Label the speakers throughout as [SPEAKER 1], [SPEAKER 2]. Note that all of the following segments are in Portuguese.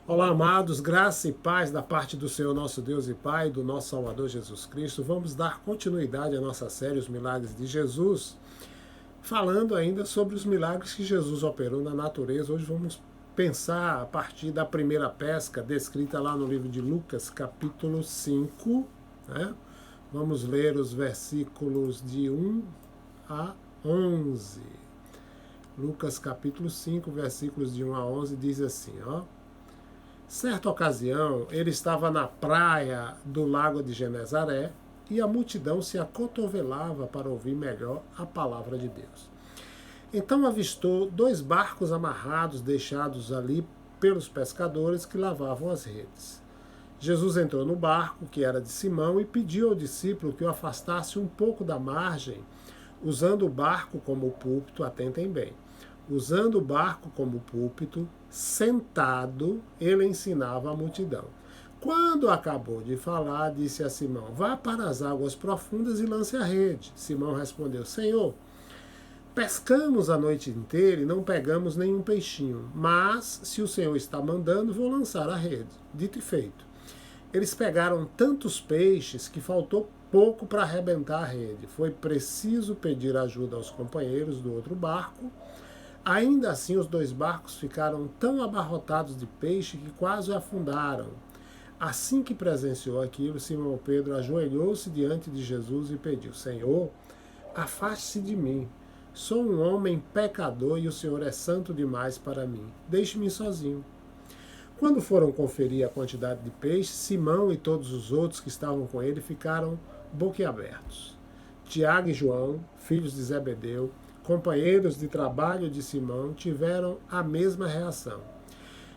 [SPEAKER 1] Olá, amados, graça e paz da parte do Senhor nosso Deus e Pai, do nosso Salvador Jesus Cristo. Vamos dar continuidade à nossa série Os Milagres de Jesus, falando ainda sobre os milagres que Jesus operou na natureza. Hoje vamos pensar a partir da primeira pesca, descrita lá no livro de Lucas, capítulo 5. Né? Vamos ler os versículos de 1 a 11. Lucas capítulo 5, versículos de 1 a 11, diz assim, ó. Certa ocasião, ele estava na praia do lago de Genezaré e a multidão se acotovelava para ouvir melhor a palavra de Deus. Então avistou 2 barcos amarrados, deixados ali pelos pescadores que lavavam as redes. Jesus entrou no barco, que era de Simão, e pediu ao discípulo que o afastasse um pouco da margem, usando o barco como púlpito, atentem bem. Usando o barco como púlpito, sentado, ele ensinava a multidão. Quando acabou de falar, disse a Simão: vá para as águas profundas e lance a rede. Simão respondeu: Senhor, pescamos a noite inteira e não pegamos nenhum peixinho, mas se o Senhor está mandando, vou lançar a rede. Dito e feito. Eles pegaram tantos peixes que faltou pouco para arrebentar a rede. Foi preciso pedir ajuda aos companheiros do outro barco. Ainda assim, os 2 barcos ficaram tão abarrotados de peixe que quase afundaram. Assim que presenciou aquilo, Simão Pedro ajoelhou-se diante de Jesus e pediu: Senhor, afaste-se de mim. Sou um homem pecador e o Senhor é santo demais para mim. Deixe-me sozinho. Quando foram conferir a quantidade de peixe, Simão e todos os outros que estavam com ele ficaram boquiabertos. Tiago e João, filhos de Zebedeu, companheiros de trabalho de Simão, tiveram a mesma reação.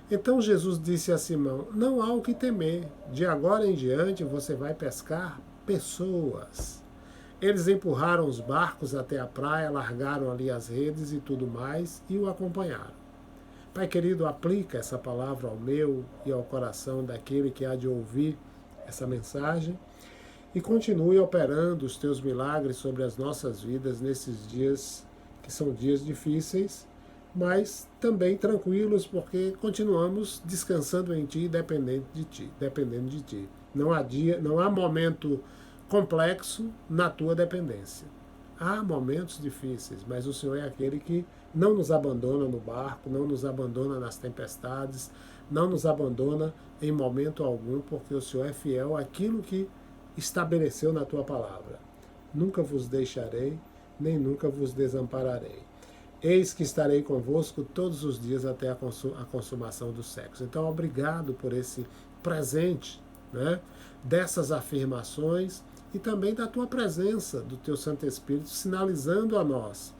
[SPEAKER 1] Então Jesus disse a Simão: não há o que temer, de agora em diante você vai pescar pessoas. Eles empurraram os barcos até a praia, largaram ali as redes e tudo mais e o acompanharam. Pai querido, aplica essa palavra ao meu e ao coração daquele que há de ouvir essa mensagem e continue operando os teus milagres sobre as nossas vidas nesses dias que são dias difíceis, mas também tranquilos, porque continuamos descansando em Ti, dependendo de Ti. Não há momento complexo na Tua dependência. Há momentos difíceis, mas o Senhor é aquele que não nos abandona no barco, não nos abandona nas tempestades, não nos abandona em momento algum, porque o Senhor é fiel àquilo que estabeleceu na Tua palavra. Nunca vos deixarei, nem nunca vos desampararei. Eis que estarei convosco todos os dias até a consumação dos séculos. Então, obrigado por esse presente, né, dessas afirmações e também da tua presença, do teu Santo Espírito, sinalizando a nós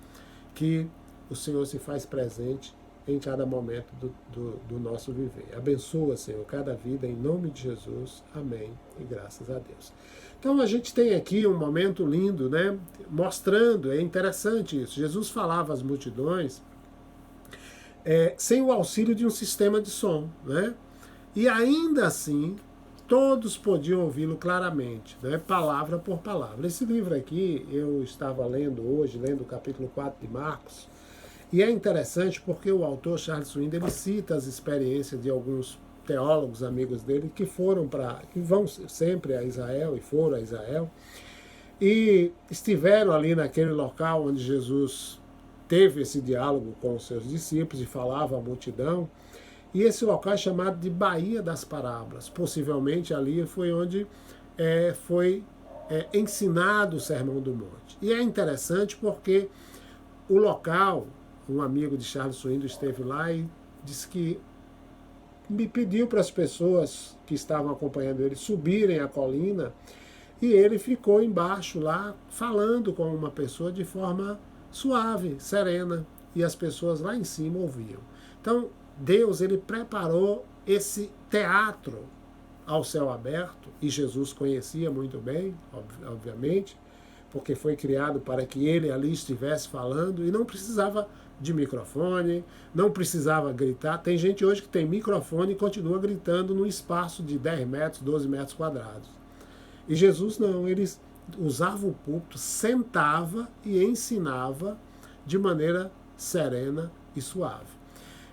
[SPEAKER 1] que o Senhor se faz presente em cada momento do nosso viver. Abençoa, Senhor, cada vida, em nome de Jesus. Amém. E graças a Deus. Então a gente tem aqui um momento lindo, né? Mostrando, é interessante isso. Jesus falava às multidões sem o auxílio de um sistema de som, né? E ainda assim, todos podiam ouvi-lo claramente, né? Palavra por palavra. Esse livro aqui, eu estava lendo hoje, lendo o capítulo 4 de Marcos, e é interessante porque o autor Charles Swindoll, ele cita as experiências de alguns teólogos amigos dele que vão sempre a Israel e foram a Israel e estiveram ali naquele local onde Jesus teve esse diálogo com os seus discípulos e falava à multidão. E esse local é chamado de Baía das Parábolas. Possivelmente ali foi onde foi ensinado o Sermão do Monte. E é interessante porque o local, um amigo de Charles Swindoll esteve lá e disse que me pediu para as pessoas que estavam acompanhando ele subirem a colina e ele ficou embaixo lá falando com uma pessoa de forma suave, serena, e as pessoas lá em cima ouviam. Então Deus, ele preparou esse teatro ao céu aberto, e Jesus conhecia muito bem, obviamente, porque foi criado para que ele ali estivesse falando e não precisava de microfone, não precisava gritar. Tem gente hoje que tem microfone e continua gritando num espaço de 10 metros, 12 metros quadrados. E Jesus não, ele usava o púlpito, sentava e ensinava de maneira serena e suave.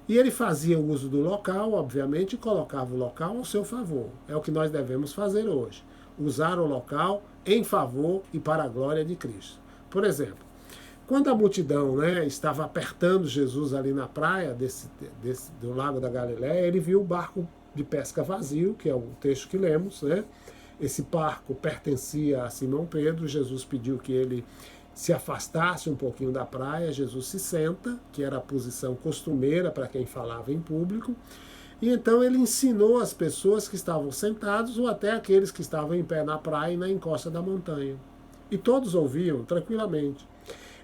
[SPEAKER 1] E ele fazia uso do local, obviamente, e colocava o local ao seu favor. É o que nós devemos fazer hoje. Usar o local em favor e para a glória de Cristo. Por exemplo, quando a multidão, né, estava apertando Jesus ali na praia do Lago da Galileia, ele viu o barco de pesca vazio, que é o texto que lemos, né? Esse barco pertencia a Simão Pedro. Jesus pediu que ele se afastasse um pouquinho da praia. Jesus se senta, que era a posição costumeira para quem falava em público, e então ele ensinou as pessoas que estavam sentados ou até aqueles que estavam em pé na praia e na encosta da montanha. E todos ouviam tranquilamente.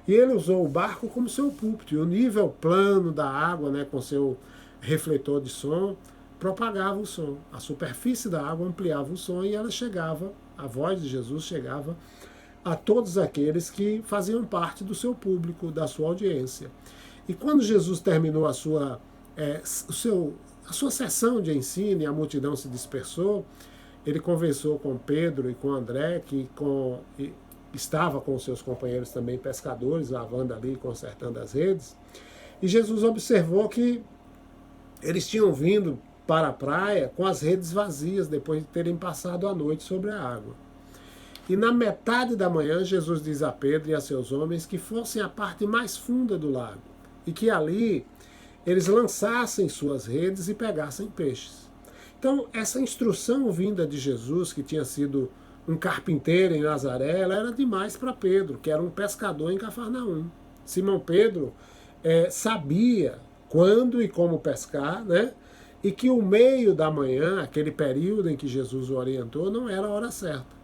[SPEAKER 1] E ele usou o barco como seu púlpito, e o nível plano da água, né, com seu refletor de som, propagava o som. A superfície da água ampliava o som e ela chegava, a voz de Jesus chegava a todos aqueles que faziam parte do seu público, da sua audiência. E quando Jesus terminou a sua sessão de ensino e a multidão se dispersou, ele conversou com Pedro e com André, que estava com seus companheiros também pescadores, lavando ali, consertando as redes, e Jesus observou que eles tinham vindo para a praia com as redes vazias, depois de terem passado a noite sobre a água. E na metade da manhã, Jesus diz a Pedro e a seus homens que fossem à parte mais funda do lago, e que ali eles lançassem suas redes e pegassem peixes. Então, essa instrução vinda de Jesus, que tinha sido um carpinteiro em Nazaré, ela era demais para Pedro, que era um pescador em Cafarnaum. Simão Pedro sabia quando e como pescar, né? E que o meio da manhã, aquele período em que Jesus o orientou, não era a hora certa.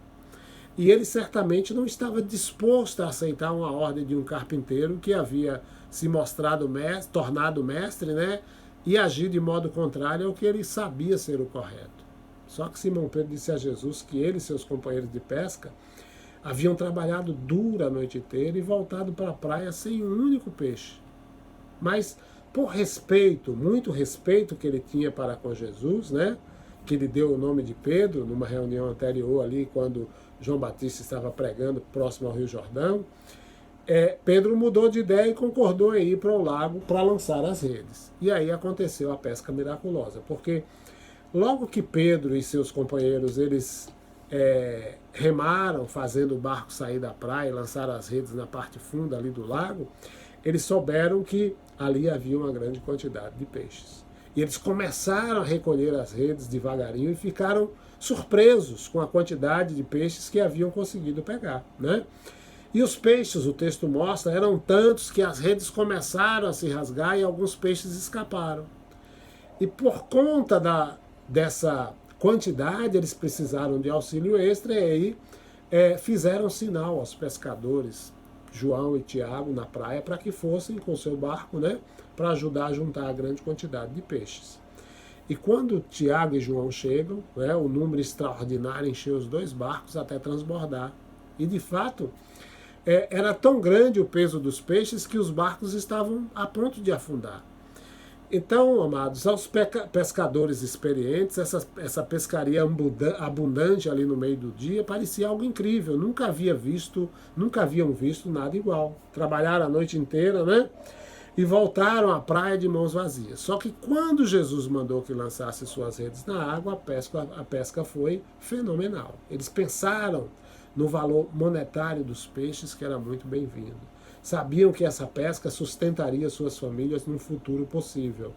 [SPEAKER 1] E ele certamente não estava disposto a aceitar uma ordem de um carpinteiro que havia se mostrado mestre, tornado mestre, né? E agir de modo contrário ao que ele sabia ser o correto. Só que Simão Pedro disse a Jesus que ele e seus companheiros de pesca haviam trabalhado duro a noite inteira e voltado para a praia sem um único peixe. Mas por respeito, muito respeito que ele tinha para com Jesus, né? Que ele deu o nome de Pedro numa reunião anterior ali, quando João Batista estava pregando próximo ao Rio Jordão, Pedro mudou de ideia e concordou em ir para o lago para lançar as redes. E aí aconteceu a pesca miraculosa, porque logo que Pedro e seus companheiros eles remaram, fazendo o barco sair da praia e lançar as redes na parte funda ali do lago, eles souberam que ali havia uma grande quantidade de peixes. E eles começaram a recolher as redes devagarinho e ficaram surpresos com a quantidade de peixes que haviam conseguido pegar, né? E os peixes, o texto mostra, eram tantos que as redes começaram a se rasgar e alguns peixes escaparam. E por conta dessa quantidade, eles precisaram de auxílio extra e aí fizeram sinal aos pescadores, João e Tiago, na praia, para que fossem com seu barco, né, para ajudar a juntar a grande quantidade de peixes. E quando Tiago e João chegam, né, o número extraordinário encheu os dois barcos até transbordar. E de fato, era tão grande o peso dos peixes que os barcos estavam a ponto de afundar. Então, amados, aos pescadores experientes, essa pescaria abundante ali no meio do dia parecia algo incrível. Nunca haviam visto nada igual. Trabalharam a noite inteira, né? E voltaram à praia de mãos vazias. Só que quando Jesus mandou que lançasse suas redes na água, a pesca foi fenomenal. Eles pensaram no valor monetário dos peixes, que era muito bem-vindo. Sabiam que essa pesca sustentaria suas famílias num futuro possível.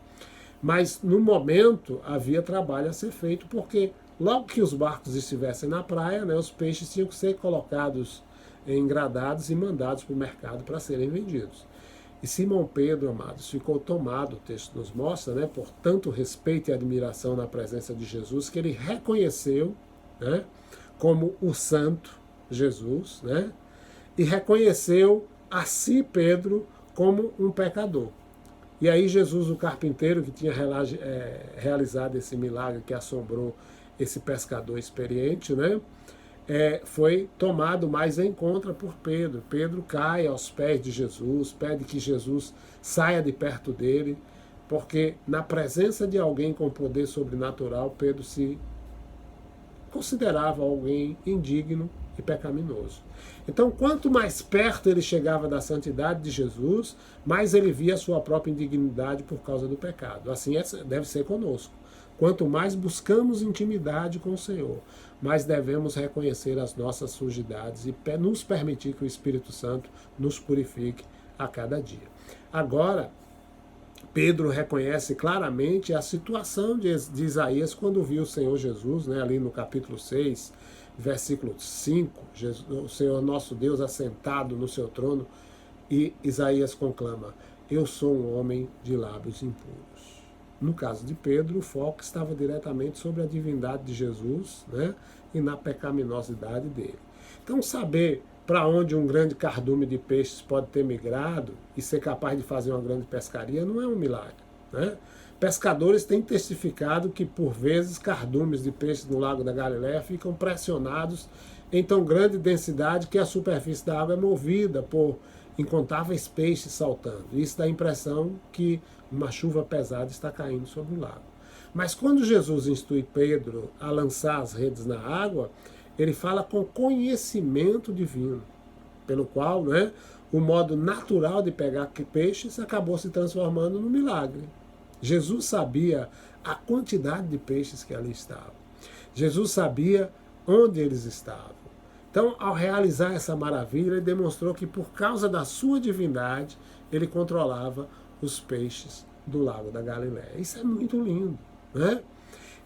[SPEAKER 1] Mas, no momento, havia trabalho a ser feito, porque logo que os barcos estivessem na praia, né, os peixes tinham que ser colocados engradados e mandados para o mercado para serem vendidos. E Simão Pedro, amados, ficou tomado, o texto nos mostra, né, por tanto respeito e admiração na presença de Jesus, que ele reconheceu, né, como o santo Jesus, né, e reconheceu a si, Pedro, como um pecador. E aí Jesus, o carpinteiro que tinha realizado esse milagre que assombrou esse pescador experiente, né, foi tomado mais em conta por Pedro. Pedro cai aos pés de Jesus, pede que Jesus saia de perto dele, porque na presença de alguém com poder sobrenatural, Pedro se considerava alguém indigno e pecaminoso. Então, quanto mais perto ele chegava da santidade de Jesus, mais ele via a sua própria indignidade por causa do pecado. Assim deve ser conosco. Quanto mais buscamos intimidade com o Senhor, mais devemos reconhecer as nossas sujidades e nos permitir que o Espírito Santo nos purifique a cada dia. Agora, Pedro reconhece claramente a situação de Isaías quando viu o Senhor Jesus, né, ali no capítulo 6, versículo 5, o Senhor nosso Deus assentado no seu trono, e Isaías conclama: eu sou um homem de lábios impuros. No caso de Pedro, o foco estava diretamente sobre a divindade de Jesus, né, e na pecaminosidade dele. Então, saber para onde um grande cardume de peixes pode ter migrado e ser capaz de fazer uma grande pescaria não é um milagre, né? Pescadores têm testificado que, por vezes, cardumes de peixes no Lago da Galileia ficam pressionados em tão grande densidade que a superfície da água é movida por incontáveis peixes saltando. Isso dá a impressão que uma chuva pesada está caindo sobre o lago. Mas quando Jesus instrui Pedro a lançar as redes na água, ele fala com conhecimento divino, pelo qual, né, o modo natural de pegar peixes acabou se transformando no milagre. Jesus sabia a quantidade de peixes que ali estavam. Jesus sabia onde eles estavam. Então, ao realizar essa maravilha, ele demonstrou que, por causa da sua divindade, ele controlava os peixes do Lago da Galileia. Isso é muito lindo, né?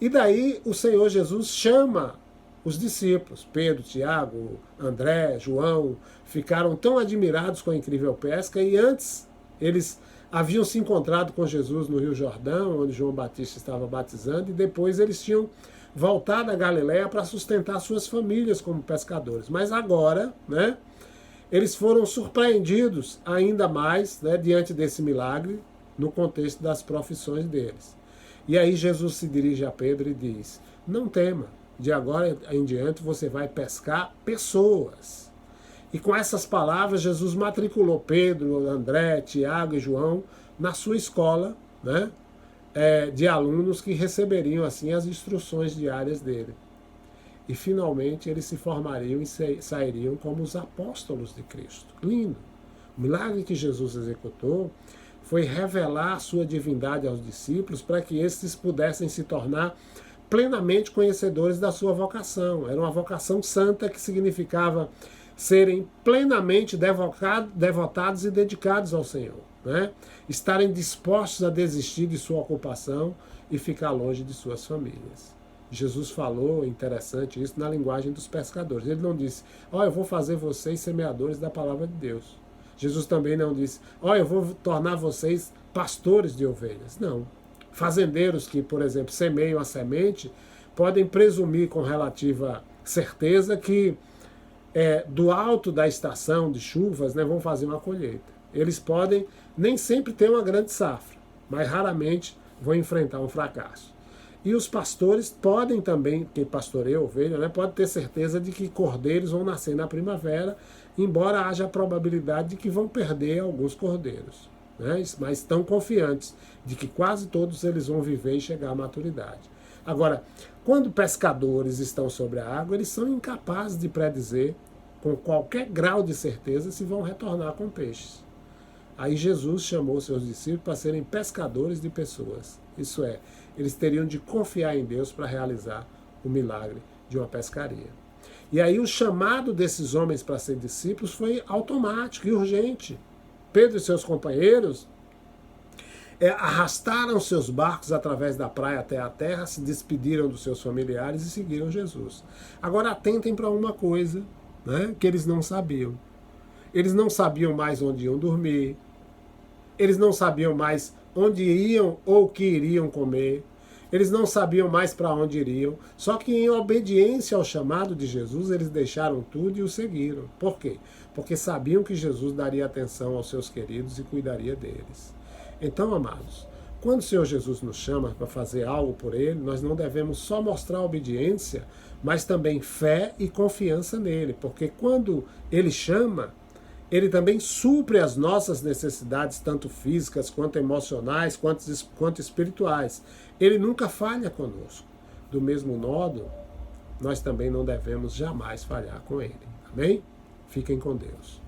[SPEAKER 1] E daí o Senhor Jesus chama os discípulos, Pedro, Tiago, André, João, ficaram tão admirados com a incrível pesca e antes eles haviam se encontrado com Jesus no Rio Jordão, onde João Batista estava batizando, e depois eles tinham voltado à Galileia para sustentar suas famílias como pescadores. Mas agora, né, eles foram surpreendidos ainda mais, né, diante desse milagre, no contexto das profissões deles. E aí Jesus se dirige a Pedro e diz: não tema, de agora em diante você vai pescar pessoas. E com essas palavras, Jesus matriculou Pedro, André, Tiago e João na sua escola, né, de alunos que receberiam assim as instruções diárias dele. E finalmente eles se formariam e sairiam como os apóstolos de Cristo. Lindo! O milagre que Jesus executou foi revelar a sua divindade aos discípulos para que estes pudessem se tornar plenamente conhecedores da sua vocação. Era uma vocação santa que significava serem plenamente devotados e dedicados ao Senhor, né? Estarem dispostos a desistir de sua ocupação e ficar longe de suas famílias. Jesus falou, interessante isso, na linguagem dos pescadores. Ele não disse: eu vou fazer vocês semeadores da palavra de Deus. Jesus também não disse: eu vou tornar vocês pastores de ovelhas. Não. Fazendeiros que, por exemplo, semeiam a semente, podem presumir com relativa certeza que do alto da estação de chuvas, né, vão fazer uma colheita. Eles podem nem sempre ter uma grande safra, mas raramente vão enfrentar um fracasso. E os pastores podem também, quem pastoreia ovelha, né, pode ter certeza de que cordeiros vão nascer na primavera, embora haja a probabilidade de que vão perder alguns cordeiros, né, mas estão confiantes de que quase todos eles vão viver e chegar à maturidade. Agora, quando pescadores estão sobre a água, eles são incapazes de predizer com qualquer grau de certeza se vão retornar com peixes. Aí Jesus chamou seus discípulos para serem pescadores de pessoas. Isso é, eles teriam de confiar em Deus para realizar o milagre de uma pescaria. E aí o chamado desses homens para ser discípulos foi automático e urgente. Pedro e seus companheiros arrastaram seus barcos através da praia até a terra, se despediram dos seus familiares e seguiram Jesus. Agora atentem para uma coisa, né, que eles não sabiam. Eles não sabiam mais onde iam dormir, eles não sabiam mais onde iam ou o que iriam comer, eles não sabiam mais para onde iriam, só que em obediência ao chamado de Jesus, eles deixaram tudo e o seguiram. Por quê? Porque sabiam que Jesus daria atenção aos seus queridos e cuidaria deles. Então, amados, quando o Senhor Jesus nos chama para fazer algo por Ele, nós não devemos só mostrar obediência, mas também fé e confiança nele, porque quando Ele chama, Ele também supre as nossas necessidades, tanto físicas, quanto emocionais, quanto espirituais. Ele nunca falha conosco. Do mesmo modo, nós também não devemos jamais falhar com Ele. Amém? Fiquem com Deus.